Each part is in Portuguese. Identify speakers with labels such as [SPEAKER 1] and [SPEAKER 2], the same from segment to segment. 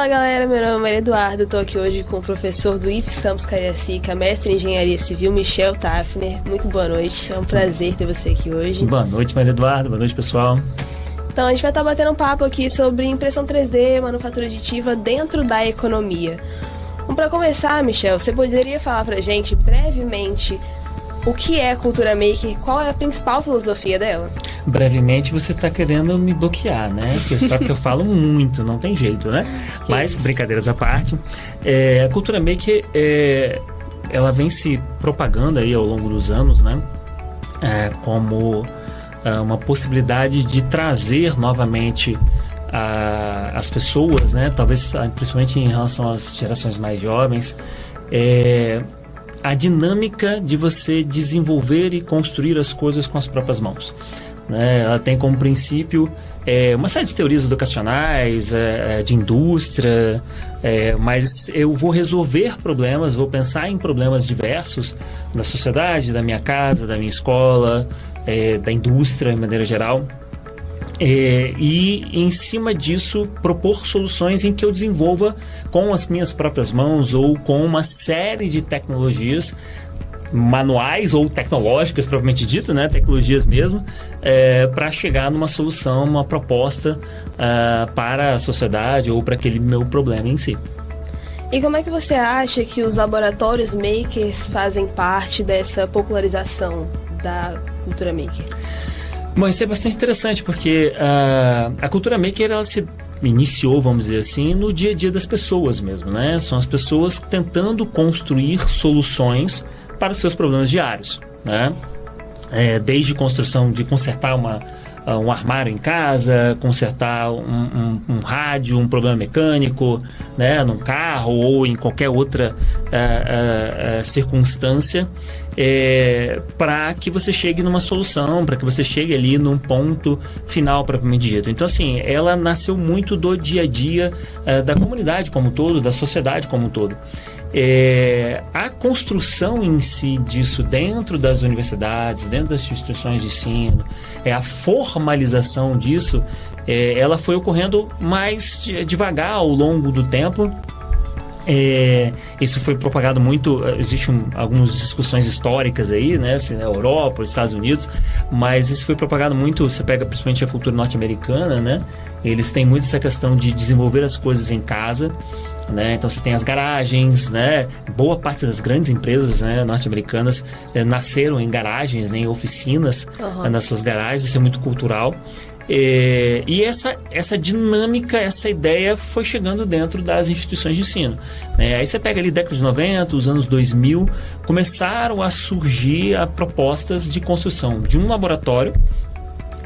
[SPEAKER 1] galera, meu nome é Maria Eduarda, estou aqui hoje com o professor do IFES Campus Cariacica, mestre em Engenharia Civil, Michel Tafner. Muito boa noite, é um prazer ter você aqui hoje.
[SPEAKER 2] Boa noite, Maria Eduarda, boa noite, pessoal.
[SPEAKER 1] Então, a gente vai estar batendo um papo aqui sobre impressão 3D, manufatura aditiva dentro da economia. Para começar, Michel, você poderia falar pra gente brevemente o que é cultura maker e qual é a principal filosofia dela?
[SPEAKER 2] Brevemente você está querendo me bloquear, né? Porque sabe que eu falo muito, não tem jeito, né? Mas, brincadeiras à parte, a cultura maker, ela vem se propagando aí ao longo dos anos, né? Como uma possibilidade de trazer novamente as pessoas, né? Talvez principalmente em relação às gerações mais jovens, a dinâmica de você desenvolver e construir as coisas com as próprias mãos, né? Ela tem como princípio uma série de teorias educacionais, de indústria, mas eu vou resolver problemas, vou pensar em problemas diversos da sociedade, da minha casa, da minha escola, da indústria de maneira geral. E em cima disso propor soluções em que eu desenvolva com as minhas próprias mãos ou com uma série de tecnologias manuais ou tecnológicas propriamente dito, né? Tecnologias mesmo, para chegar numa solução, uma proposta para a sociedade ou para aquele meu problema em si.
[SPEAKER 1] E como é que você acha que os laboratórios makers fazem parte dessa popularização da cultura maker?
[SPEAKER 2] Bom, isso é bastante interessante, porque a cultura maker, ela se iniciou, vamos dizer assim, no dia a dia das pessoas mesmo, né? São as pessoas tentando construir soluções para os seus problemas diários, né? Desde construção de consertar um armário em casa, consertar um rádio, um problema mecânico, né, num carro ou em qualquer outra circunstância, para que você chegue numa solução, para que você chegue ali num ponto final propriamente dito. Então, assim, ela nasceu muito do dia a dia da comunidade como um todo, da sociedade como um todo. A construção em si disso dentro das universidades, dentro das instituições de ensino, a formalização disso, ela foi ocorrendo mais devagar ao longo do tempo. Isso foi propagado muito, existem algumas discussões históricas aí, né, na Europa, os Estados Unidos, mas isso foi propagado muito, você pega principalmente a cultura norte-americana, né, eles têm muito essa questão de desenvolver as coisas em casa, né? Então você tem as garagens, né? Boa parte das grandes empresas, né, norte-americanas nasceram em garagens, né, em oficinas, nas suas garagens. Isso é muito cultural. E essa dinâmica, essa ideia foi chegando dentro das instituições de ensino, né? Aí você pega ali década de 90, os anos 2000, começaram a surgir propostas de construção de um laboratório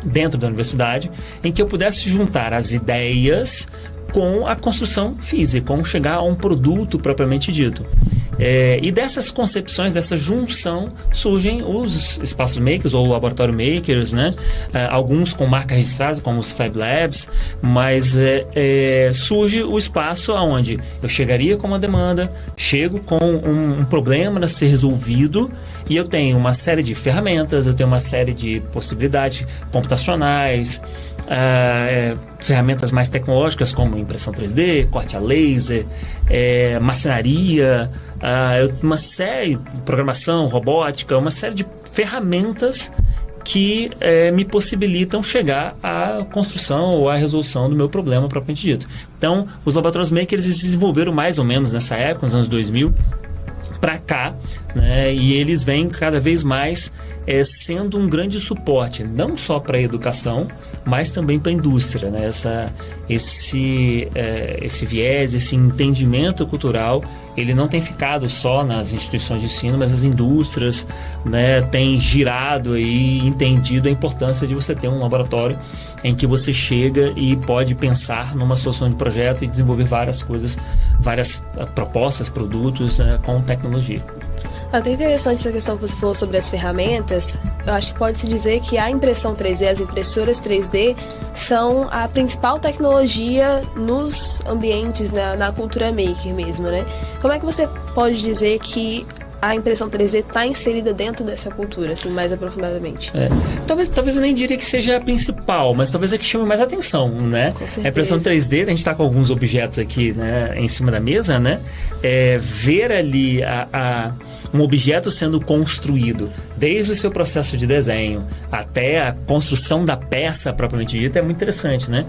[SPEAKER 2] dentro da universidade em que eu pudesse juntar as ideias com a construção física, como chegar a um produto propriamente dito. E dessas concepções, dessa junção, surgem os espaços makers ou laboratório makers, né? Alguns com marca registrada, como os Fab Labs, mas surge o espaço onde eu chegaria com uma demanda, chego com um problema a ser resolvido, e eu tenho uma série de ferramentas, eu tenho uma série de possibilidades computacionais, ferramentas mais tecnológicas como impressão 3D, corte a laser, marcenaria, uma série de programação, robótica, uma série de ferramentas que me possibilitam chegar à construção ou à resolução do meu problema propriamente dito. Então, os laboratórios makers eles desenvolveram mais ou menos nessa época, nos anos 2000, para cá, né? E eles vêm cada vez mais sendo um grande suporte, não só para a educação, mas também para a indústria, né? Esse viés, esse entendimento cultural, ele não tem ficado só nas instituições de ensino, mas as indústrias, né, têm girado e entendido a importância de você ter um laboratório em que você chega e pode pensar numa solução de projeto e desenvolver várias coisas, várias propostas, produtos, com tecnologia.
[SPEAKER 1] Até interessante essa questão que você falou sobre as ferramentas. Eu acho que pode-se dizer que a impressão 3D, as impressoras 3D, são a principal tecnologia nos ambientes, na cultura maker mesmo, né? Como é que você pode dizer que a impressão 3D está inserida dentro dessa cultura, assim, mais aprofundadamente?
[SPEAKER 2] Talvez eu nem diria que seja a principal, mas talvez é que chame mais atenção, né?
[SPEAKER 1] Com certeza.
[SPEAKER 2] A impressão 3D, a gente está com alguns objetos aqui, né, em cima da mesa, né? Ver ali um objeto sendo construído, desde o seu processo de desenho até a construção da peça propriamente dita, é muito interessante, né?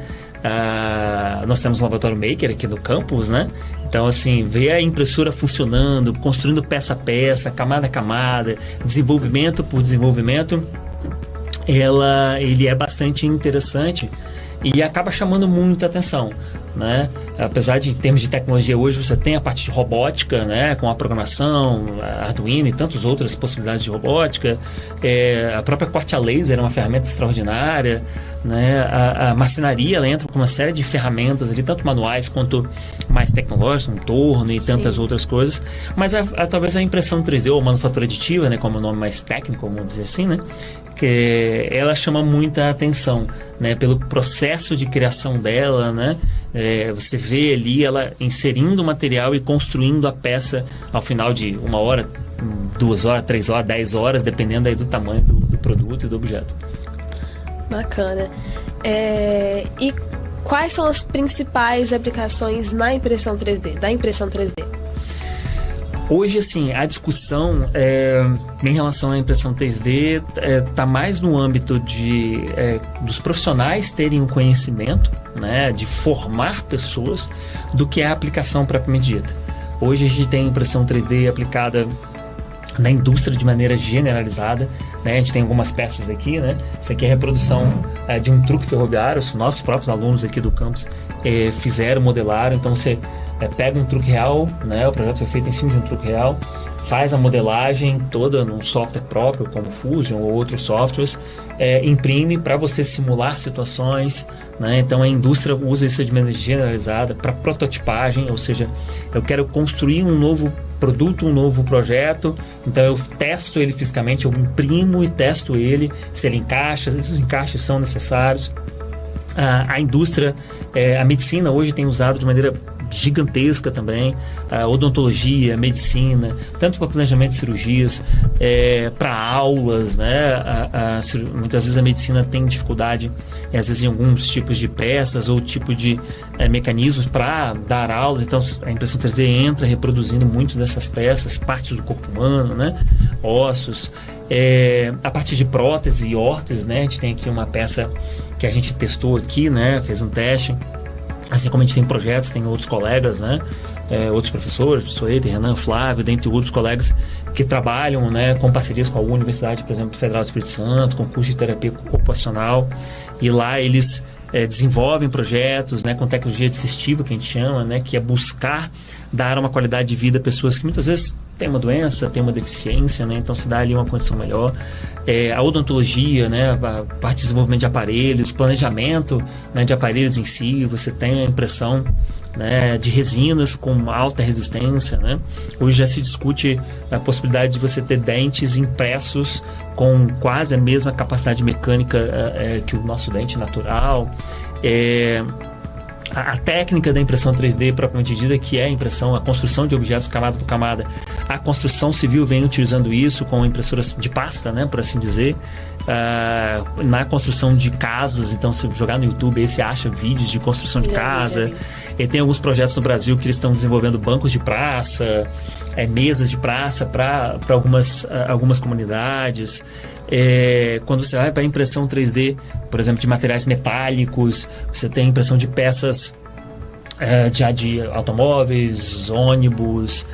[SPEAKER 2] Nós temos um laboratório maker aqui no campus, né? Então, assim, ver a impressora funcionando, construindo peça a peça, camada a camada, desenvolvimento por desenvolvimento, ele é bastante interessante e acaba chamando muita atenção, né? Apesar de, em termos de tecnologia hoje, você tem a parte de robótica, né? Com a programação, Arduino e tantas outras possibilidades de robótica. A própria corte a laser é uma ferramenta extraordinária, né? A marcenaria, ela entra com uma série de ferramentas ali, tanto manuais quanto mais tecnológicas, um torno e tantas outras coisas. Mas talvez a impressão 3D ou manufatura aditiva, né? Como o nome mais técnico, vamos dizer assim, né? Que ela chama muita atenção, né? Pelo processo de criação dela, né? Você vê ali ela inserindo o material e construindo a peça ao final de 1 hora, 2 horas, 3 horas, 10 horas, dependendo aí do tamanho do produto e do objeto.
[SPEAKER 1] Bacana. E quais são as principais aplicações na impressão 3D, da impressão 3D?
[SPEAKER 2] Hoje, assim, a discussão em relação à impressão 3D está mais no âmbito dos profissionais terem um conhecimento, né, de formar pessoas, do que a aplicação propriamente dita. Hoje a gente tem impressão 3D aplicada na indústria de maneira generalizada, né? A gente tem algumas peças aqui, né? Isso aqui é a reprodução de um truque ferroviário. Os nossos próprios alunos aqui do campus fizeram, modelaram. Então você pega um truque real, né? O projeto foi feito em cima de um truque real, faz a modelagem toda num software próprio, como Fusion ou outros softwares, imprime para você simular situações, né? Então a indústria usa isso de maneira generalizada para prototipagem, ou seja, eu quero construir um novo produto, um novo projeto, então eu testo ele fisicamente, eu imprimo e testo ele, se ele encaixa, se os encaixes são necessários. A indústria, a medicina hoje tem usado de maneira gigantesca também, a odontologia, a medicina, tanto para planejamento de cirurgias, para aulas, né? Muitas vezes a medicina tem dificuldade, às vezes em alguns tipos de peças ou tipo de mecanismos para dar aulas, então a impressão 3D entra reproduzindo muito dessas peças, partes do corpo humano, né? Ossos, a partir de prótese e órteses, né? A gente tem aqui uma peça que a gente testou aqui, né? Fez um teste. Assim como a gente tem projetos, tem outros colegas, né? Outros professores, professor Eiter, Renan, Flávio, dentre outros colegas que trabalham, né, com parcerias com a Universidade, por exemplo, Federal do Espírito Santo, com curso de terapia ocupacional, e lá eles desenvolvem projetos, né, com tecnologia assistiva, que a gente chama, né, que é buscar dar uma qualidade de vida a pessoas que muitas vezes têm uma doença, têm uma deficiência, né, então se dá ali uma condição melhor. A odontologia, né, a parte de desenvolvimento de aparelhos, planejamento, né, de aparelhos em si, você tem a impressão, né, de resinas com alta resistência, né? Hoje já se discute a possibilidade de você ter dentes impressos com quase a mesma capacidade mecânica que o nosso dente natural. A técnica da impressão 3D propriamente dita, que é a impressão, a construção de objetos camada por camada. A construção civil vem utilizando isso com impressoras de pasta, né, por assim dizer. Na construção de casas, então se jogar no YouTube aí você acha vídeos de construção de casa. E tem alguns projetos no Brasil que eles estão desenvolvendo bancos de praça, mesas de praça para algumas comunidades. Quando você vai para a impressão 3D, por exemplo, de materiais metálicos, você tem impressão de peças já de automóveis, ônibus,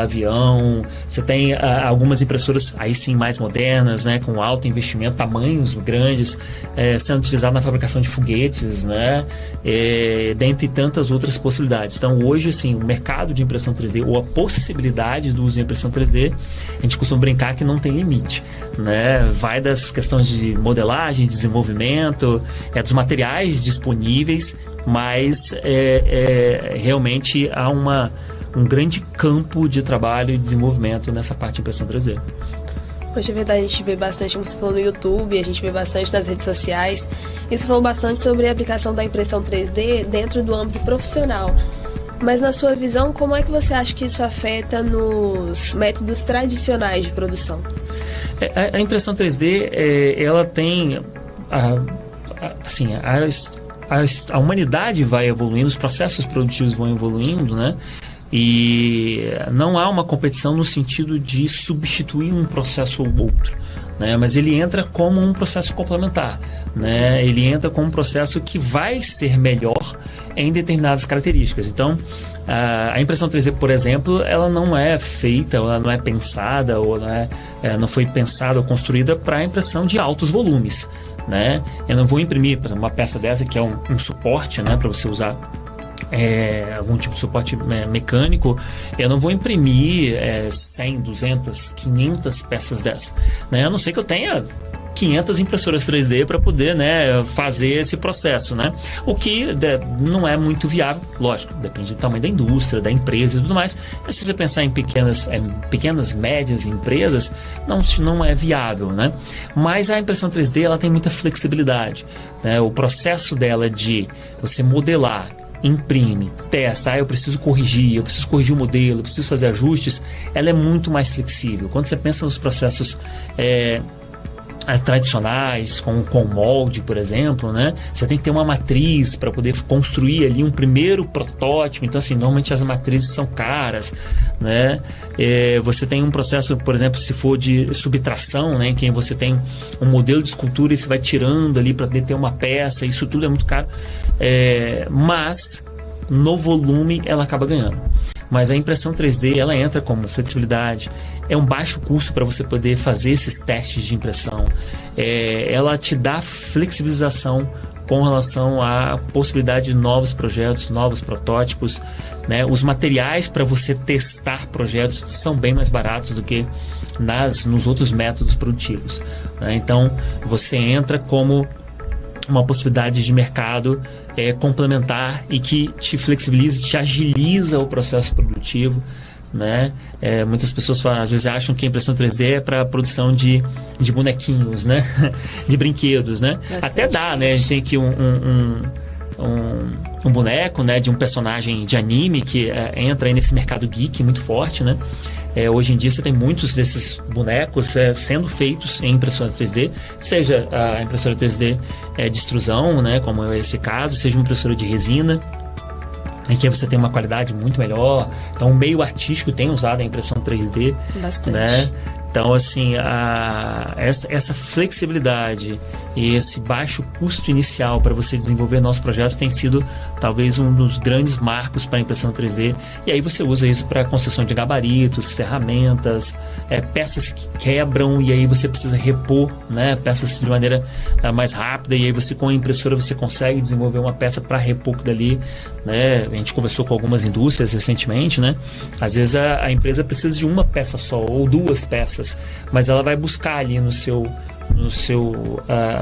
[SPEAKER 2] avião. Você tem algumas impressoras aí sim mais modernas, né, com alto investimento, tamanhos grandes, sendo utilizadas na fabricação de foguetes, né, dentre tantas outras possibilidades. Então hoje, assim, o mercado de impressão 3D ou a possibilidade do uso de impressão 3D, a gente costuma brincar que não tem limite, né? Vai das questões de modelagem, desenvolvimento, dos materiais disponíveis, mas realmente há um grande campo de trabalho e desenvolvimento nessa parte de impressão 3D.
[SPEAKER 1] Hoje é verdade, a gente vê bastante, como você falou, no YouTube, a gente vê bastante nas redes sociais. E você falou bastante sobre a aplicação da impressão 3D dentro do âmbito profissional. Mas na sua visão, como é que você acha que isso afeta nos métodos tradicionais de produção?
[SPEAKER 2] A impressão 3D, ela tem... A humanidade vai evoluindo, os processos produtivos vão evoluindo, né? E não há uma competição no sentido de substituir um processo ou outro, né? Mas ele entra como um processo complementar, né? Ele entra como um processo que vai ser melhor em determinadas características. Então, a impressão 3D, por exemplo, ela não é feita, ela não é pensada, ou não foi pensada ou construída para a impressão de altos volumes, né? Eu não vou imprimir uma peça dessa que é um suporte, né, para você usar algum tipo de suporte mecânico. Eu não vou imprimir 100, 200, 500 peças dessa, né? A não ser que eu tenha 500 impressoras 3D para poder, né, fazer esse processo, né? O que não é muito viável, lógico, depende do tamanho da indústria, da empresa e tudo mais. Mas se você pensar em pequenas, médias empresas, não é viável, né? Mas a impressão 3D, ela tem muita flexibilidade, né? O processo dela de você modelar, imprime, testa, eu preciso corrigir o modelo, eu preciso fazer ajustes, ela é muito mais flexível. Quando você pensa nos processos tradicionais, com molde, por exemplo, né? Você tem que ter uma matriz para poder construir ali um primeiro protótipo. Então, assim, normalmente as matrizes são caras, né? Você tem um processo, por exemplo, se for de subtração, né? Que você tem um modelo de escultura e você vai tirando ali para poder ter uma peça. Isso tudo é muito caro. Mas no volume ela acaba ganhando. Mas a impressão 3D, ela entra como flexibilidade, é um baixo custo para você poder fazer esses testes de impressão, ela te dá flexibilização com relação à possibilidade de novos projetos, novos protótipos, né? Os materiais para você testar projetos são bem mais baratos do que nos outros métodos produtivos, né? Então, você entra como uma possibilidade de mercado complementar e que te flexibiliza, te agiliza o processo produtivo, né? Muitas pessoas às vezes acham que a impressão 3D é para a produção de bonequinhos, né? De brinquedos, né? Até dá, né? A gente tem aqui um boneco, né, de um personagem de anime que entra aí nesse mercado geek muito forte, né? Hoje em dia você tem muitos desses bonecos sendo feitos em impressora 3D, seja a impressora 3D de extrusão, né, como é esse caso, seja uma impressora de resina, em que você tem uma qualidade muito melhor. Então o meio artístico tem usado a impressão 3D.
[SPEAKER 1] Bastante.
[SPEAKER 2] Né? Então, assim, essa flexibilidade e esse baixo custo inicial para você desenvolver novos projetos tem sido talvez um dos grandes marcos para a impressão 3D. E aí você usa isso para construção de gabaritos, ferramentas, peças que quebram e aí você precisa repor, né, peças de maneira mais rápida, e aí você, com a impressora, você consegue desenvolver uma peça para repor dali, né? A gente conversou com algumas indústrias recentemente, né? Às vezes a empresa precisa de uma peça só ou duas peças, mas ela vai buscar ali no seu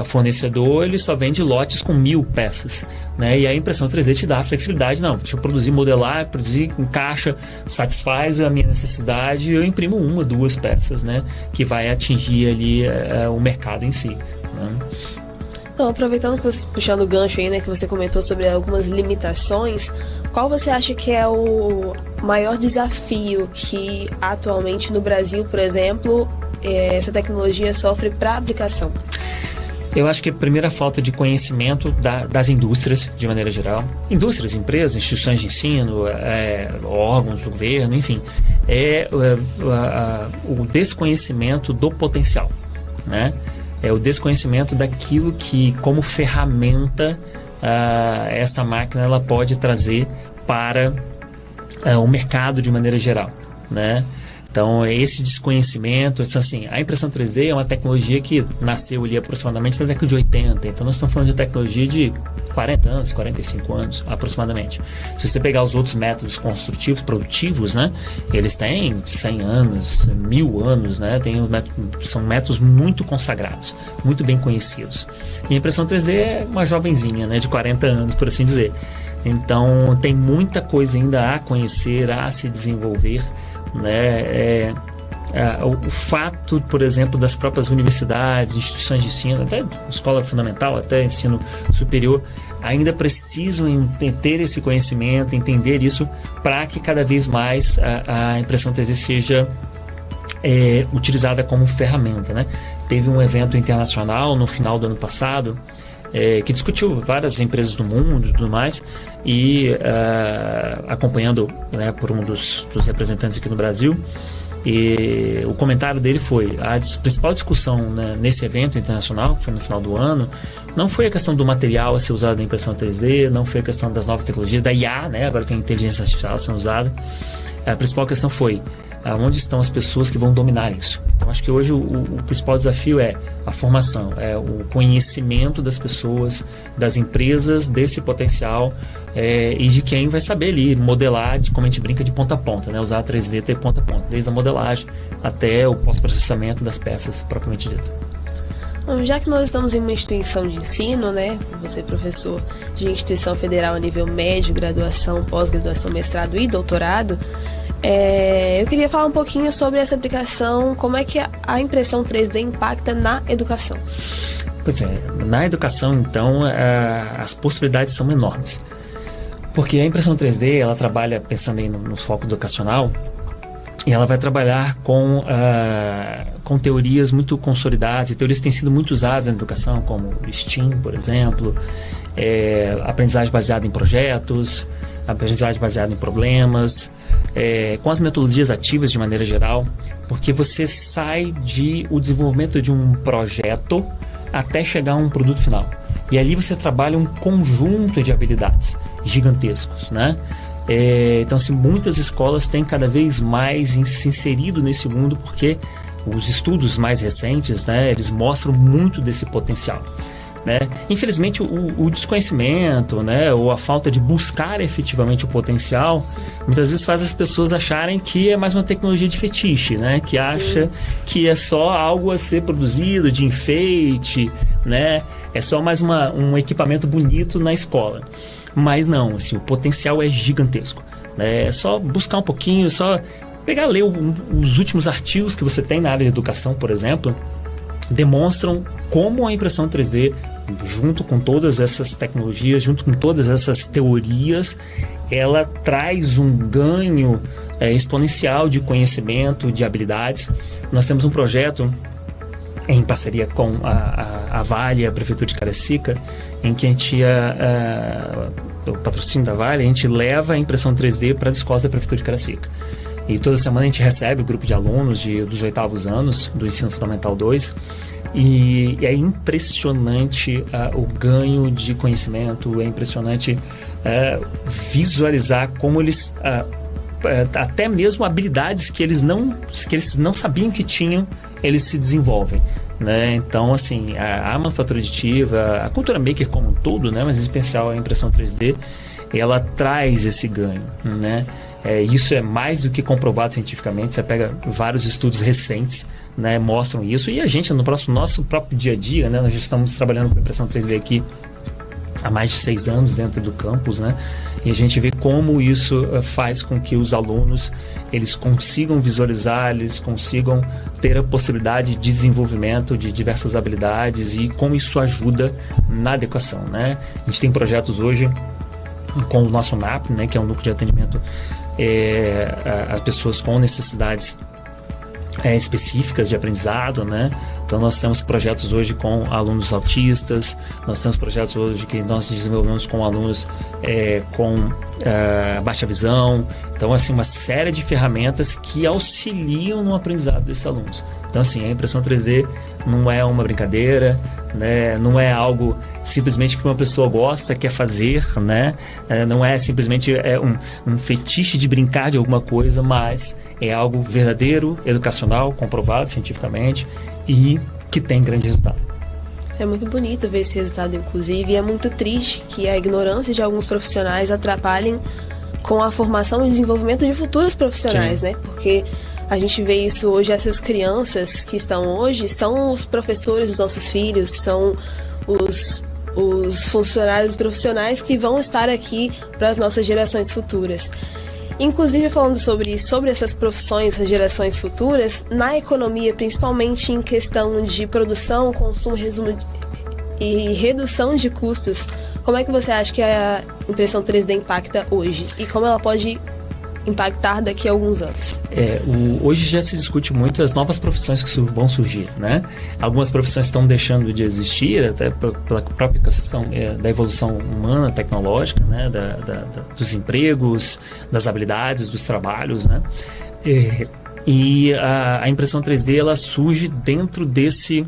[SPEAKER 2] fornecedor, ele só vende lotes com 1000 peças, né? E a impressão 3D te dá a flexibilidade. Não, deixa eu produzir, modelar, produzir, encaixa, satisfaz a minha necessidade, e eu imprimo 1, 2 peças, né? Que vai atingir ali o mercado em si, né?
[SPEAKER 1] Então, aproveitando que você, puxando o gancho aí, né, que você comentou sobre algumas limitações, qual você acha que é o maior desafio que atualmente no Brasil, por exemplo, essa tecnologia sofre para aplicação?
[SPEAKER 2] Eu acho que a primeira falta de conhecimento das indústrias, de maneira geral, indústrias, empresas, instituições de ensino, órgãos do governo, enfim, o desconhecimento do potencial, né? É o desconhecimento daquilo que, como ferramenta, essa máquina ela pode trazer para o mercado de maneira geral, né? Então, esse desconhecimento, assim, a impressão 3D é uma tecnologia que nasceu ali aproximadamente na década de 80, então nós estamos falando de tecnologia de 40 anos, 45 anos, aproximadamente. Se você pegar os outros métodos construtivos, produtivos, né, eles têm 100 anos, 1000 anos, né, são métodos muito consagrados, muito bem conhecidos. E a impressão 3D é uma jovenzinha, né, de 40 anos, por assim dizer. Então, tem muita coisa ainda a conhecer, a se desenvolver, né? o fato, por exemplo, das próprias universidades, instituições de ensino, até escola fundamental, até ensino superior, ainda precisam ter esse conhecimento, entender isso, para que cada vez mais a impressão 3D seja utilizada como ferramenta, né? Teve um evento internacional no final do ano passado que discutiu várias empresas do mundo e tudo mais, e acompanhando, né, por um dos representantes aqui no Brasil. E o comentário dele foi: a principal discussão, né, nesse evento internacional, que foi no final do ano, não foi a questão do material a ser usado na impressão 3D, não foi a questão das novas tecnologias, da IA, né, agora tem inteligência artificial sendo usada. A principal questão foi: onde estão as pessoas que vão dominar isso? Então, acho que hoje o principal desafio é a formação, é o conhecimento das pessoas, das empresas, desse potencial, e de quem vai saber ali modelar, como a gente brinca, de ponta a ponta, né? Usar a 3D de ponta a ponta, desde a modelagem até o pós-processamento das peças propriamente dito.
[SPEAKER 1] Bom, já que nós estamos em uma instituição de ensino, né? Você é professor de instituição federal a nível médio, graduação, pós-graduação, mestrado e doutorado, eu queria falar um pouquinho sobre essa aplicação, como é que a impressão 3D impacta na educação.
[SPEAKER 2] Pois é, na educação, então, as possibilidades são enormes. Porque a impressão 3D, ela trabalha, pensando aí no foco educacional, e ela vai trabalhar com teorias muito consolidadas, e teorias que têm sido muito usadas na educação, como o STEAM, por exemplo, aprendizagem baseada em projetos, aprendizagem baseada em problemas, com as metodologias ativas de maneira geral, porque você sai o desenvolvimento de um projeto até chegar a um produto final. E ali você trabalha um conjunto de habilidades gigantescos, né? Então, assim, muitas escolas têm cada vez mais se inserido nesse mundo, porque os estudos mais recentes, né, eles mostram muito desse potencial, né? Infelizmente, o desconhecimento, né, ou a falta de buscar efetivamente o potencial, muitas vezes faz as pessoas acharem que é mais uma tecnologia de fetiche, né? Que acha que é só algo a ser produzido de enfeite, né? É só mais um equipamento bonito na escola. Mas não, assim, o potencial é gigantesco, né? É só buscar um pouquinho, só pegar, ler os últimos artigos que você tem na área de educação, por exemplo, demonstram como a impressão 3D, junto com todas essas tecnologias, junto com todas essas teorias, ela traz um ganho exponencial de conhecimento, de habilidades. Nós temos um projeto em parceria com a Vale, a Prefeitura de Caracica, em que a gente, o patrocínio da Vale, a gente leva a impressão 3D para as escolas da Prefeitura de Caracica. E toda semana a gente recebe o grupo de alunos dos 8º anos do Ensino Fundamental 2, e é impressionante o ganho de conhecimento, é impressionante visualizar como eles, até mesmo habilidades que eles não sabiam que tinham, eles se desenvolvem, né? Então, assim, a manufatura aditiva, a cultura maker como um todo, né, mas em especial a impressão 3D, ela traz esse ganho, né? Isso é mais do que comprovado cientificamente. Você pega vários estudos recentes, né, mostram isso, e a gente, no nosso próprio dia a dia, né, nós já estamos trabalhando com impressão 3D aqui há mais de 6 anos dentro do campus, né? E a gente vê como isso faz com que os alunos, eles consigam visualizar, eles consigam ter a possibilidade de desenvolvimento de diversas habilidades, e como isso ajuda na adequação, né? A gente tem projetos hoje com o nosso NAP, né, que é um núcleo de atendimento a pessoas com necessidades específicas de aprendizado, né? Então nós temos projetos hoje com alunos autistas, nós temos projetos hoje que nós desenvolvemos com alunos com baixa visão. Então, assim, uma série de ferramentas que auxiliam no aprendizado desses alunos. Então, assim, a impressão 3D não é uma brincadeira, né? Não é algo simplesmente que uma pessoa gosta, quer fazer, né? Não é simplesmente um fetiche de brincar de alguma coisa, mas é algo verdadeiro, educacional, comprovado cientificamente, e que tem grande resultado.
[SPEAKER 1] É muito bonito ver esse resultado, inclusive, e é muito triste que a ignorância de alguns profissionais atrapalhem com a formação e desenvolvimento de futuros profissionais,
[SPEAKER 2] Sim.
[SPEAKER 1] né? Porque a gente vê isso hoje, essas crianças que estão hoje são os professores dos nossos filhos, são os funcionários profissionais que vão estar aqui para as nossas gerações futuras. Inclusive, falando sobre essas profissões, as gerações futuras, na economia, principalmente em questão de produção, consumo, e redução de custos, como é que você acha que a impressão 3D impacta hoje? E como ela pode impactar daqui a alguns anos?
[SPEAKER 2] Hoje já se discute muito as novas profissões que vão surgir, né? Algumas profissões estão deixando de existir, até pela própria questão da evolução humana, tecnológica, né? Dos empregos, das habilidades, dos trabalhos, né? E a impressão 3D, ela surge dentro desse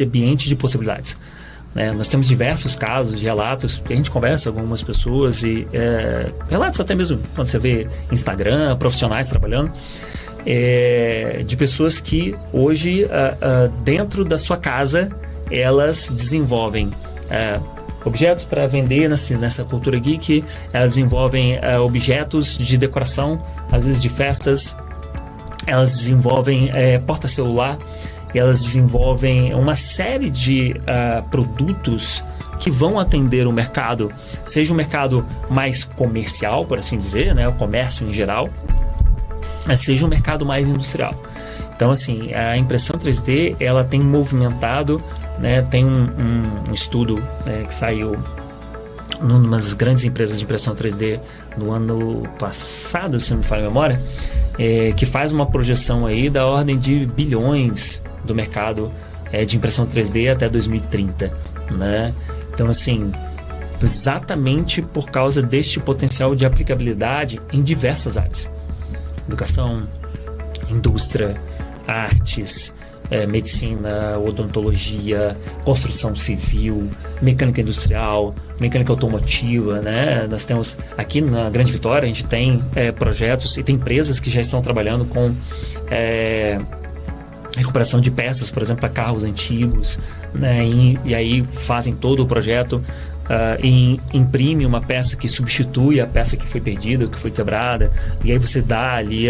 [SPEAKER 2] ambiente de possibilidades. Nós temos diversos casos de relatos, a gente conversa com algumas pessoas e relatos até mesmo quando você vê Instagram, profissionais trabalhando, de pessoas que hoje dentro da sua casa elas desenvolvem objetos para vender nessa cultura geek, elas desenvolvem objetos de decoração, às vezes de festas, elas desenvolvem porta-celular, e elas desenvolvem uma série de produtos que vão atender o mercado, seja um mercado mais comercial, por assim dizer, né, o comércio em geral, seja um mercado mais industrial. Então, assim, a impressão 3D, ela tem movimentado, né, tem um estudo que saiu numa das grandes empresas de impressão 3D no ano passado, se não me falha a memória, que faz uma projeção aí da ordem de bilhões do mercado de impressão 3D até 2030, né? Então, assim, exatamente por causa deste potencial de aplicabilidade em diversas áreas: educação, indústria, artes, medicina, odontologia, construção civil, mecânica industrial, mecânica automotiva, né? Nós temos aqui na Grande Vitória, a gente tem projetos e tem empresas que já estão trabalhando com recuperação de peças, por exemplo, para carros antigos, né? E aí fazem todo o projeto e imprime uma peça que substitui a peça que foi perdida, que foi quebrada, e aí você dá ali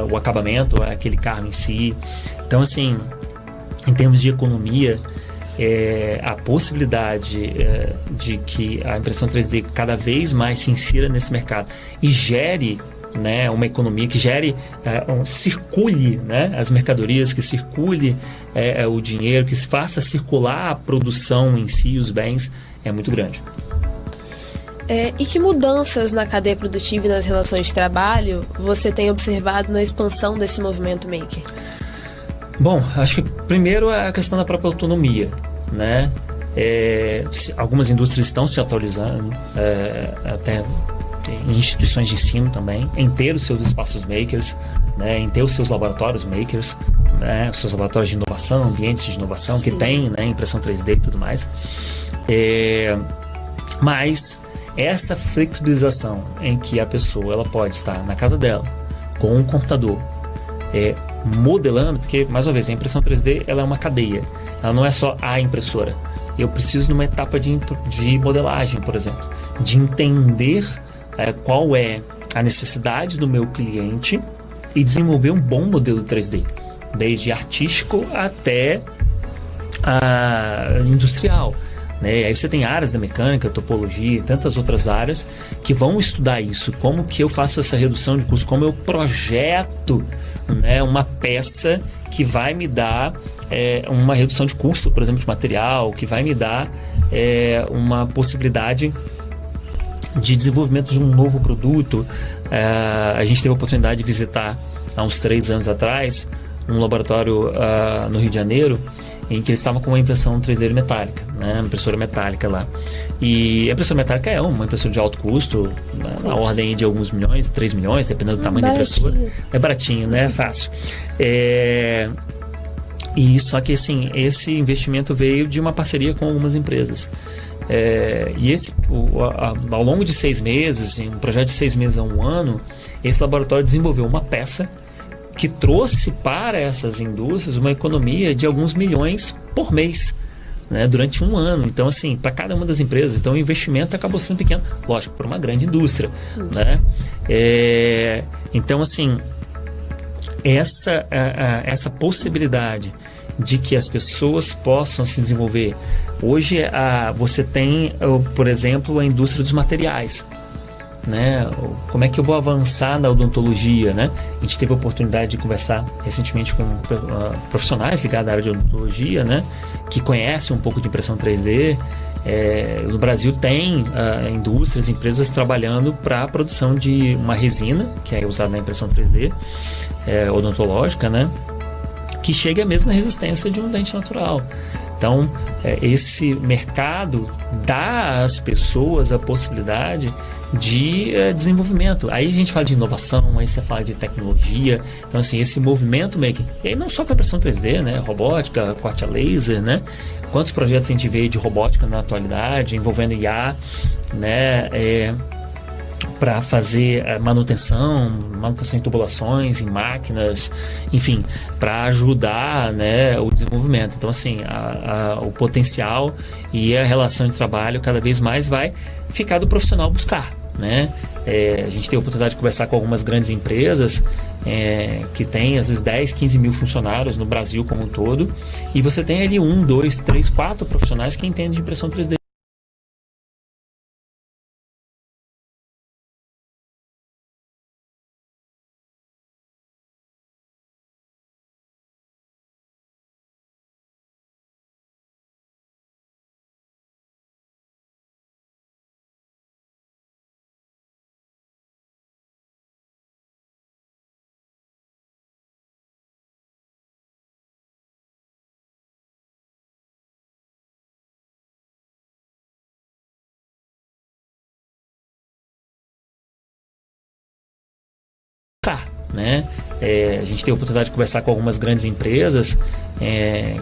[SPEAKER 2] o acabamento àquele carro em si. Então, assim, em termos de economia, a possibilidade de que a impressão 3D cada vez mais se insira nesse mercado e gere, né, uma economia que gere, circule, né, as mercadorias, que circule o dinheiro, que faça circular a produção em si, os bens, é muito grande.
[SPEAKER 1] E que mudanças na cadeia produtiva e nas relações de trabalho você tem observado na expansão desse movimento maker?
[SPEAKER 2] Bom, acho que primeiro é a questão da própria autonomia, né? Algumas indústrias estão se atualizando, até em instituições de ensino também, em ter os seus espaços makers, né? Em ter os seus laboratórios makers, né? Os seus laboratórios de inovação, ambientes de inovação. Sim. Que tem, né, impressão 3D e tudo mais. Mas essa flexibilização em que a pessoa ela pode estar na casa dela com um computador, modelando, porque, mais uma vez, a impressão 3D ela é uma cadeia, ela não é só a impressora. Eu preciso, numa etapa de modelagem, por exemplo, de entender qual é a necessidade do meu cliente e desenvolver um bom modelo 3D, desde artístico até industrial, né? Aí você tem áreas da mecânica, topologia e tantas outras áreas que vão estudar isso, como que eu faço essa redução de custo, como eu projeto, né, uma peça que vai me dar uma redução de custo, por exemplo, de material, que vai me dar uma possibilidade de desenvolvimento de um novo produto. A gente teve a oportunidade de visitar, há uns 3 anos atrás, um laboratório no Rio de Janeiro, em que eles estavam com uma impressão 3D metálica, né? Uma impressora metálica lá. E a impressora metálica é uma impressora de alto custo, na ordem de alguns milhões, 3 milhões, dependendo do tamanho da impressora. É baratinho, né? É fácil. E só que, assim, esse investimento veio de uma parceria com algumas empresas. E ao longo de 6 meses, em um projeto de 6 meses a 1 ano, esse laboratório desenvolveu uma peça que trouxe para essas indústrias uma economia de alguns milhões por mês, né, durante 1 ano. Então, assim, para cada uma das empresas, então o investimento acabou sendo pequeno, lógico, para uma grande indústria, né? Então, assim, essa possibilidade de que as pessoas possam se desenvolver. Hoje você tem, por exemplo, a indústria dos materiais, né? Como é que eu vou avançar na odontologia, né? A gente teve a oportunidade de conversar recentemente com profissionais ligados à área de odontologia, né? Que conhecem um pouco de impressão 3D. No Brasil tem indústrias, empresas trabalhando para a produção de uma resina, que é usada na impressão 3D odontológica, né? Que chegue à mesma resistência de um dente natural. Então, esse mercado dá às pessoas a possibilidade de desenvolvimento. Aí a gente fala de inovação, aí você fala de tecnologia. Então, assim, esse movimento making, e aí não só com a impressão 3D, né? Robótica, corte a laser, né? Quantos projetos a gente vê de robótica na atualidade, envolvendo IA, né? Para fazer manutenção em tubulações, em máquinas, enfim, para ajudar, né, o desenvolvimento. Então, assim, o potencial e a relação de trabalho cada vez mais vai ficar do profissional buscar, né? A gente tem a oportunidade de conversar com algumas grandes empresas que têm, às vezes, 10, 15 mil funcionários no Brasil como um todo, e você tem ali 1, 2, 3, 4 profissionais que entendem de impressão 3D. Né? A gente tem a oportunidade de conversar com algumas grandes empresas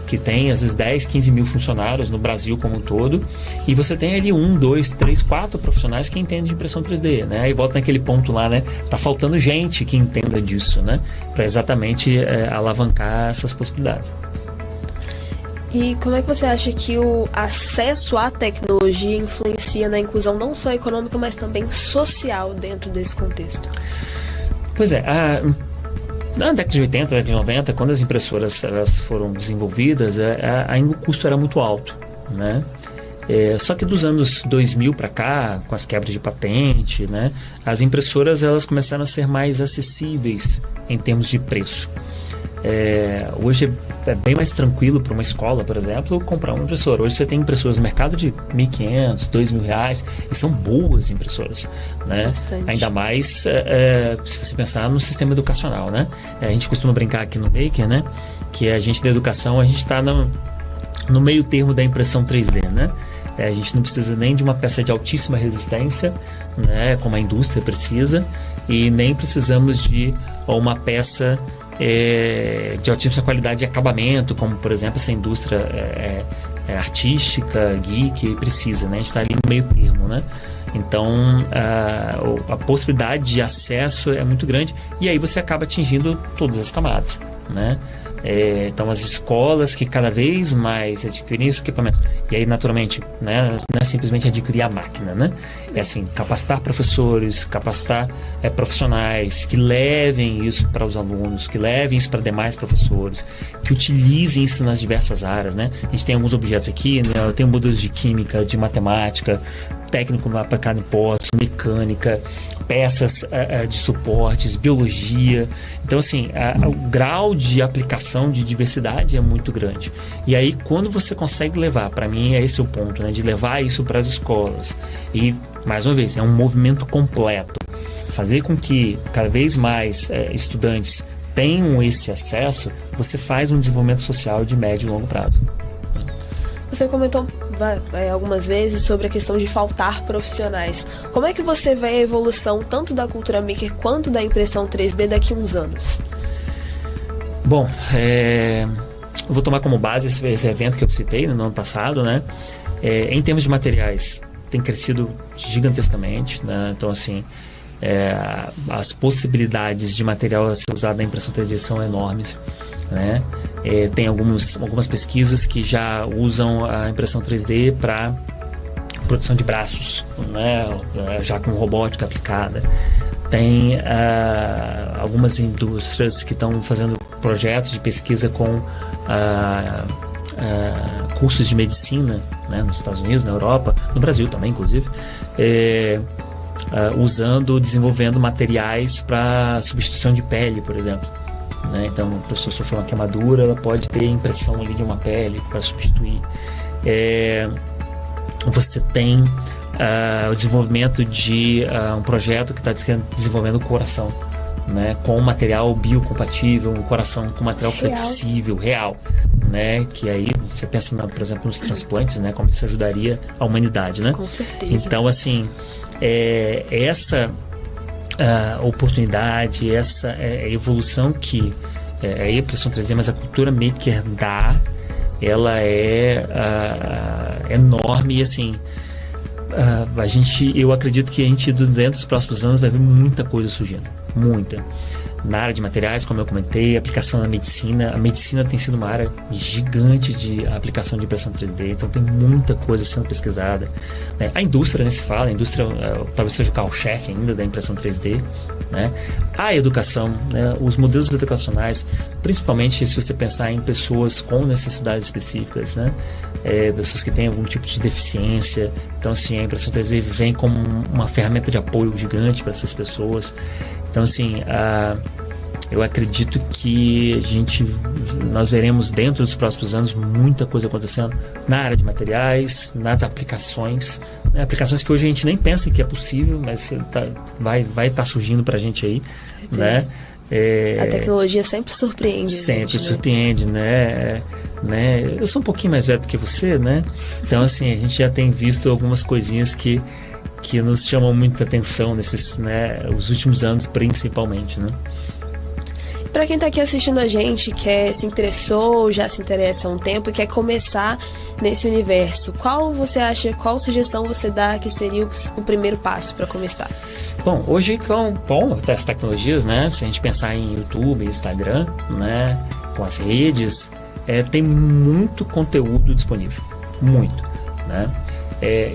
[SPEAKER 2] que têm, às vezes, 10, 15 mil funcionários no Brasil como um todo, e você tem ali 1, 2, 3, 4 profissionais que entendem de impressão 3D, né? Aí volta naquele ponto lá, né? Tá faltando gente que entenda disso, né? Para exatamente alavancar essas possibilidades.
[SPEAKER 1] E como é que você acha que o acesso à tecnologia influencia na inclusão não só econômica, mas também social dentro desse contexto?
[SPEAKER 2] Pois é, na década de 80, década de 90, quando as impressoras elas foram desenvolvidas, ainda o custo era muito alto, né? Só que dos anos 2000 para cá, com as quebras de patente, né, as impressoras elas começaram a ser mais acessíveis em termos de preço. Hoje é bem mais tranquilo para uma escola, por exemplo, comprar uma impressora. Hoje você tem impressoras no mercado de R$1.500, R$2.000 e são boas impressoras, né?
[SPEAKER 1] Bastante.
[SPEAKER 2] Ainda mais se você pensar no sistema educacional, né? A gente costuma brincar aqui no Maker, né? Que a gente da educação, a gente está no meio termo da impressão 3D, né? A gente não precisa nem de uma peça de altíssima resistência, né? Como a indústria precisa, e nem precisamos de uma peça de altíssima qualidade de acabamento, como por exemplo essa indústria artística, geek precisa, né? A gente está ali no meio termo, né? Então a possibilidade de acesso é muito grande, e aí você acaba atingindo todas as camadas, né? Então as escolas que cada vez mais adquirem esse equipamento, e aí naturalmente, né, não é simplesmente adquirir a máquina, né? É assim, capacitar professores, capacitar profissionais que levem isso para os alunos, que levem isso para demais professores, que utilizem isso nas diversas áreas, né? A gente tem alguns objetos aqui, né? Eu tenho modelos de química, de matemática, técnico aplicado em pós, mecânica, peças de suportes, biologia. Então, assim, o grau de aplicação de diversidade é muito grande. E aí, quando você consegue levar, para mim, esse é o ponto, né, de levar isso para as escolas. E, mais uma vez, é um movimento completo. Fazer com que cada vez mais estudantes tenham esse acesso, você faz um desenvolvimento social de médio e longo prazo.
[SPEAKER 1] Você comentou algumas vezes sobre a questão de faltar profissionais. Como é que você vê a evolução tanto da cultura maker quanto da impressão 3D daqui a uns anos?
[SPEAKER 2] Bom, eu vou tomar como base esse evento que eu citei no ano passado, né? Em termos de materiais, tem crescido gigantescamente, né? Então, assim, as possibilidades de material a ser usado na impressão 3D são enormes, né? Tem algumas pesquisas que já usam a impressão 3D para produção de braços, né? Já com robótica aplicada. Tem algumas indústrias que estão fazendo projetos de pesquisa com cursos de medicina, né? Nos Estados Unidos, na Europa, no Brasil também, inclusive, desenvolvendo materiais para substituição de pele, por exemplo. Né? Então, a pessoa sofreu uma queimadura, ela pode ter impressão ali de uma pele para substituir. Você tem o desenvolvimento de um projeto que está desenvolvendo o coração, né? Com material biocompatível, um coração com material flexível, real, né? Que aí você pensa, por exemplo, nos transplantes, né? Como isso ajudaria a humanidade, né?
[SPEAKER 1] Com certeza.
[SPEAKER 2] Então, assim, essa oportunidade, essa evolução que a impressão 3D, mas a cultura maker dá, ela é enorme. E assim, eu acredito que a gente dentro dos próximos anos vai ver muita coisa surgindo, muita. Na área de materiais, como eu comentei, aplicação na medicina. A medicina tem sido uma área gigante de aplicação de impressão 3D, então tem muita coisa sendo pesquisada, né? A indústria, nem se fala, a indústria talvez seja o carro-chefe ainda da impressão 3D, né? A educação, né? Os modelos educacionais, principalmente se você pensar em pessoas com necessidades específicas, né? Pessoas que têm algum tipo de deficiência. Então, assim, a impressão 3D vem como uma ferramenta de apoio gigante para essas pessoas. Então, assim, eu acredito que nós veremos dentro dos próximos anos muita coisa acontecendo na área de materiais, nas aplicações, né? Aplicações que hoje a gente nem pensa que é possível, mas vai estar surgindo para a gente aí, né?
[SPEAKER 1] A tecnologia sempre surpreende.
[SPEAKER 2] Sempre surpreende, né? Eu sou um pouquinho mais velho do que você, né? Então, assim, a gente já tem visto algumas coisinhas que nos chamam muita atenção nesses, né, os últimos anos, principalmente, né?
[SPEAKER 1] Para quem está aqui assistindo a gente, que se interessou, já se interessa há um tempo e quer começar nesse universo, qual sugestão você dá que seria o primeiro passo para começar?
[SPEAKER 2] Bom, hoje com as tecnologias, né, se a gente pensar em YouTube, Instagram, né, com as redes, tem muito conteúdo disponível, muito, né?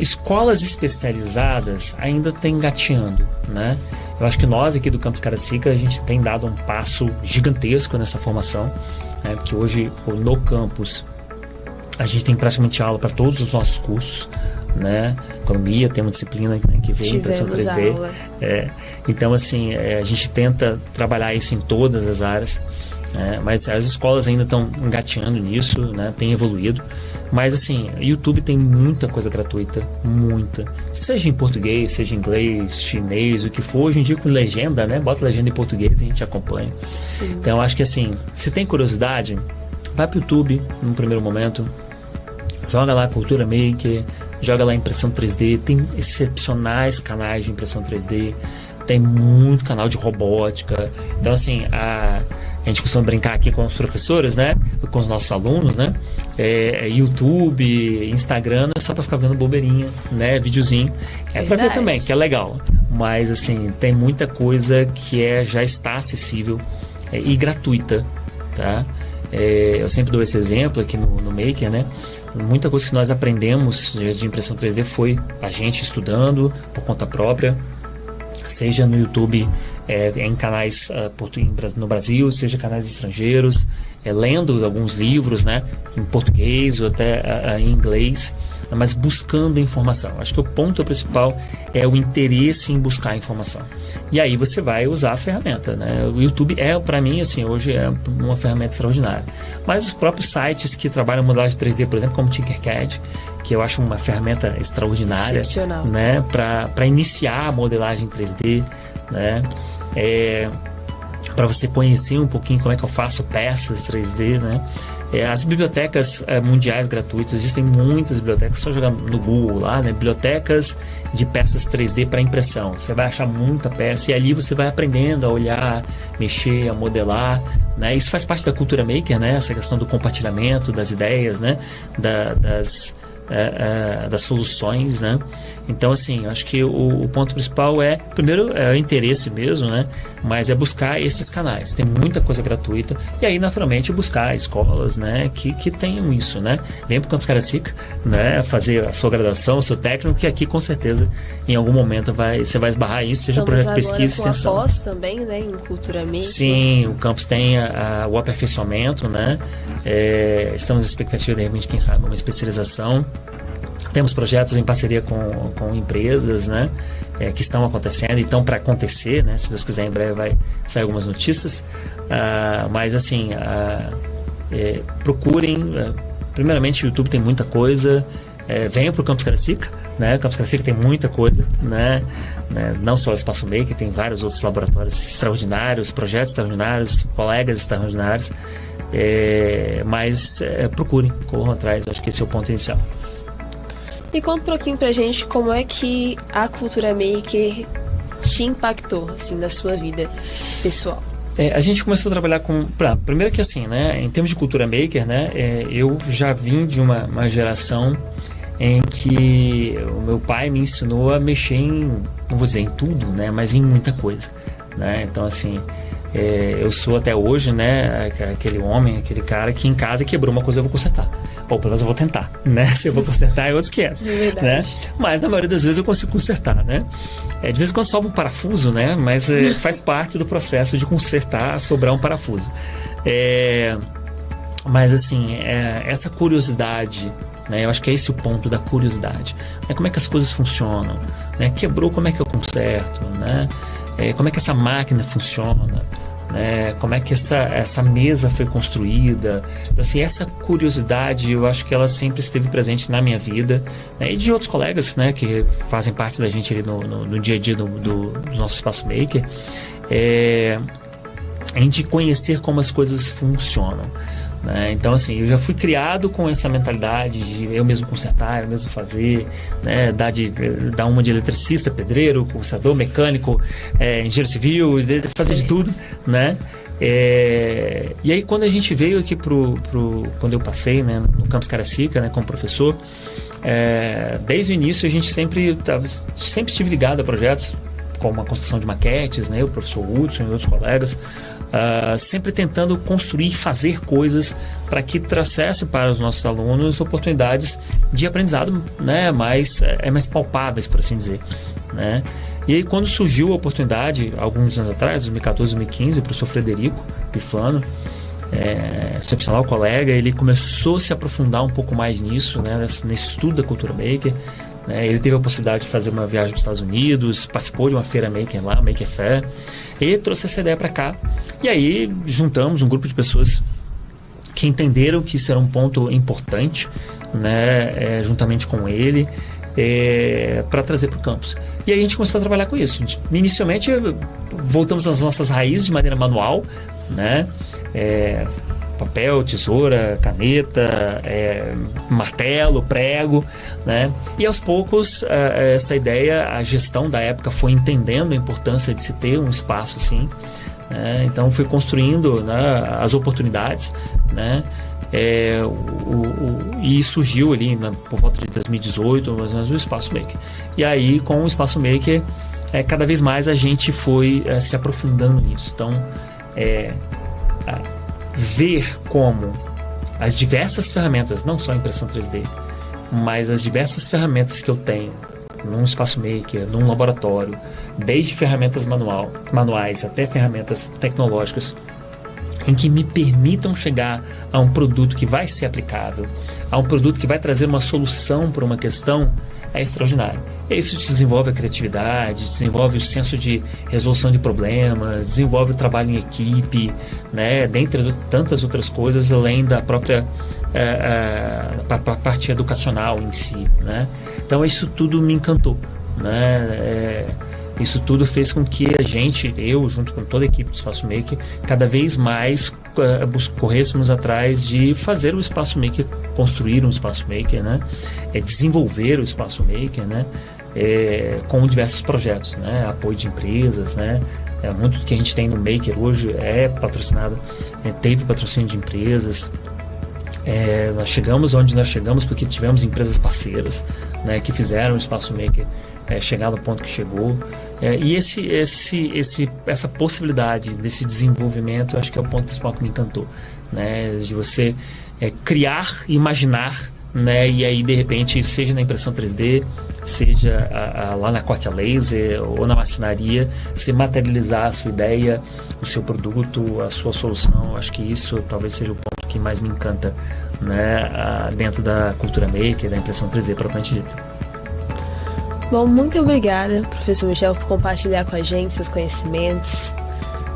[SPEAKER 2] Escolas especializadas ainda tem engateando, né? Eu acho que nós aqui do Campus Caracica, a gente tem dado um passo gigantesco nessa formação, né? Porque hoje no campus a gente tem praticamente aula para todos os nossos cursos, né? Economia, tem uma disciplina, né, que vem impressão 3D. Então, assim, a gente tenta trabalhar isso em todas as áreas, mas as escolas ainda estão engateando nisso, né? Tem evoluído. Mas, assim, YouTube tem muita coisa gratuita, muita. Seja em português, seja em inglês, chinês, o que for. Hoje em dia com legenda, né? Bota legenda em português e a gente acompanha.
[SPEAKER 1] Sim.
[SPEAKER 2] Então, acho que, assim, se tem curiosidade, vai pro YouTube, no primeiro momento. Joga lá Cultura Maker, joga lá Impressão 3D. Tem excepcionais canais de impressão 3D. Tem muito canal de robótica. Então, assim, a gente costuma brincar aqui com os professores, né? Com os nossos alunos, né? YouTube, Instagram, não é só para ficar vendo bobeirinha, né? Videozinho. Para ver também, que é legal. Mas, assim, tem muita coisa que já está acessível e gratuita, tá? Eu sempre dou esse exemplo aqui no Maker, né? Muita coisa que nós aprendemos de impressão 3D foi a gente estudando por conta própria, seja no YouTube, em canais no Brasil, seja canais estrangeiros, lendo alguns livros, né, em português ou até em inglês, mas buscando informação. Acho que o ponto principal é o interesse em buscar informação. E aí você vai usar a ferramenta, né? O YouTube para mim, assim, hoje é uma ferramenta extraordinária. Mas os próprios sites que trabalham modelagem 3D, por exemplo, como Tinkercad, que eu acho uma ferramenta extraordinária, né, para iniciar a modelagem 3D, né? Para você conhecer um pouquinho como é que eu faço peças 3D, né? As bibliotecas mundiais gratuitas, existem muitas bibliotecas, só jogar no Google lá, né? Bibliotecas de peças 3D para impressão. Você vai achar muita peça e ali você vai aprendendo a olhar, mexer, a modelar, né? Isso faz parte da cultura maker, né? Essa questão do compartilhamento das ideias, né? Das soluções, né? Então, assim, eu acho que o ponto principal primeiro, o interesse mesmo, né? Mas é buscar esses canais. Tem muita coisa gratuita. E aí, naturalmente, buscar escolas, né? Que tenham isso, né? Vem para o Campus Caracica, né? Fazer a sua graduação, o seu técnico, que aqui, com certeza, em algum momento você vai esbarrar isso, seja projeto de pesquisa e extensão.
[SPEAKER 1] Pós também, né? Em cultura maker.
[SPEAKER 2] Sim, o campus tem o aperfeiçoamento, né? Estamos na expectativa, de repente, quem sabe, uma especialização. Temos projetos em parceria com empresas, né? que estão acontecendo e estão para acontecer, né? Se Deus quiser, em breve vai sair algumas notícias. Mas assim, procurem. Primeiramente, o YouTube tem muita coisa. Venham para o Campus Caracica, né? O Campus Caracica tem muita coisa, né? Não só o Espaço Maker, tem vários outros laboratórios extraordinários, projetos extraordinários, colegas extraordinários. Mas procurem, corram atrás. Acho que esse é o ponto inicial.
[SPEAKER 1] E conta um pouquinho pra gente como é que a cultura maker te impactou, assim, na sua vida pessoal.
[SPEAKER 2] A gente começou a trabalhar com... Primeiro que assim, né, em termos de cultura maker, né, eu já vim de uma geração em que o meu pai me ensinou a mexer não vou dizer em tudo, né, mas em muita coisa, né? Então assim, eu sou até hoje, né, aquele homem, aquele cara que em casa quebrou uma coisa, eu vou consertar. Ou pelo menos eu vou tentar, né? Se eu vou consertar é outros 500, né? Mas na maioria das vezes eu consigo consertar, né? De vez em quando sobra um parafuso, né? Mas faz parte do processo de consertar, sobrar um parafuso. Mas assim, essa curiosidade, né? Eu acho que é esse o ponto da curiosidade, né? Como é que as coisas funcionam, né? Quebrou, como é que eu conserto, né? Como é que essa máquina funciona, né? Como é que essa mesa foi construída. Então assim, essa curiosidade, eu acho que ela sempre esteve presente na minha vida, né? E de outros colegas, né, que fazem parte da gente ali no dia a dia do nosso Espaço Maker, em de conhecer como as coisas funcionam, né? Então assim, eu já fui criado com essa mentalidade de eu mesmo consertar, eu mesmo fazer, né? Dar uma de eletricista, pedreiro, consertador, mecânico, engenheiro civil, fazer de tudo, né? E aí quando a gente veio aqui quando eu passei, né, no Campus Caracica, né, como professor, desde o início a gente sempre estive ligado a projetos como a construção de maquetes, né? O professor Hudson e outros colegas, sempre tentando construir e fazer coisas para que trouxesse para os nossos alunos oportunidades de aprendizado, né, mais palpáveis, por assim dizer, né? E aí quando surgiu a oportunidade, alguns anos atrás, 2014, 2015, o professor Frederico Pifano, excepcional colega, ele começou a se aprofundar um pouco mais nisso, né, nesse estudo da cultura maker, né? Ele teve a possibilidade de fazer uma viagem para os Estados Unidos, participou de uma feira maker lá, Maker Fair, e trouxe essa ideia para cá. E aí juntamos um grupo de pessoas que entenderam que isso era um ponto importante, né, juntamente com ele, para trazer para o campus. E aí a gente começou a trabalhar com isso. Inicialmente voltamos às nossas raízes de maneira manual, né? Papel, tesoura, caneta, martelo, prego, né? E aos poucos essa ideia, a gestão da época foi entendendo a importância de se ter um espaço assim, né? Então foi construindo, né, as oportunidades, né? E surgiu ali, né, por volta de 2018 mais ou menos, o Espaço Maker. E aí com o Espaço Maker cada vez mais a gente foi se aprofundando nisso. Então ver como as diversas ferramentas, não só a impressão 3D, mas as diversas ferramentas que eu tenho num Espaço Maker, num laboratório, desde ferramentas manuais até ferramentas tecnológicas, em que me permitam chegar a um produto que vai ser aplicável, a um produto que vai trazer uma solução para uma questão, é extraordinário. E isso desenvolve a criatividade, desenvolve o senso de resolução de problemas, desenvolve o trabalho em equipe, né, dentre tantas outras coisas, além da própria parte educacional em si, né? Então isso tudo me encantou, né? Isso tudo fez com que eu junto com toda a equipe do Espaço Maker, cada vez mais corrêssemos atrás de fazer o Espaço Maker, construir um Espaço Maker, né? Desenvolver o Espaço Maker, né? Com diversos projetos, né? Apoio de empresas, né? Muito do que a gente tem no Maker hoje é patrocinado, teve patrocínio de empresas. Nós chegamos onde nós chegamos porque tivemos empresas parceiras, né, que fizeram o Espaço Maker chegar no ponto que chegou, e essa possibilidade desse desenvolvimento, eu acho que é o ponto principal que me encantou, né, de você criar, imaginar, né, e aí de repente, seja na impressão 3D, seja lá na corte a laser ou na marcenaria, você materializar a sua ideia, o seu produto, a sua solução. Acho que isso talvez seja o ponto que mais me encanta, né, dentro da cultura maker, da impressão 3D propriamente dita.
[SPEAKER 1] Bom, muito obrigada, professor Michel, por compartilhar com a gente seus conhecimentos,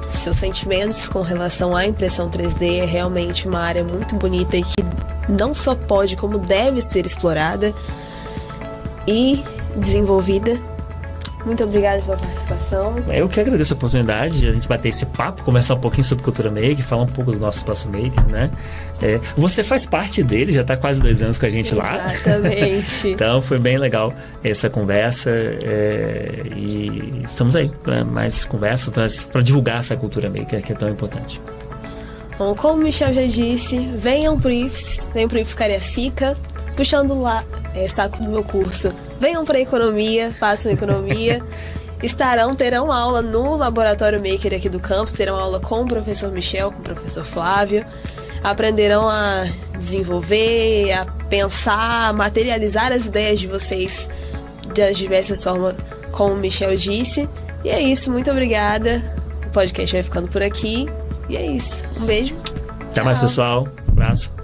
[SPEAKER 1] seus sentimentos com relação à impressão 3D. É realmente uma área muito bonita e que não só pode, como deve ser explorada e desenvolvida. Muito obrigada pela participação.
[SPEAKER 2] Eu que agradeço a oportunidade de a gente bater esse papo, conversar um pouquinho sobre cultura maker, falar um pouco do nosso espaço maker, né? Você faz parte dele, já está quase 2 anos com a gente lá.
[SPEAKER 1] Exatamente.
[SPEAKER 2] Então foi bem legal essa conversa e estamos aí para mais conversas, para divulgar essa cultura maker que é tão importante.
[SPEAKER 1] Bom, como o Michel já disse, venham pro IFES Cariacica, puxando lá saco do meu curso. Venham para a economia, façam economia. Terão aula no Laboratório Maker aqui do campus, terão aula com o professor Michel, com o professor Flávio. Aprenderão a desenvolver, a pensar, a materializar as ideias de vocês das diversas formas, como o Michel disse. E é isso, muito obrigada. O podcast vai ficando por aqui. E é isso. Um beijo.
[SPEAKER 2] Até mais, pessoal. Um abraço.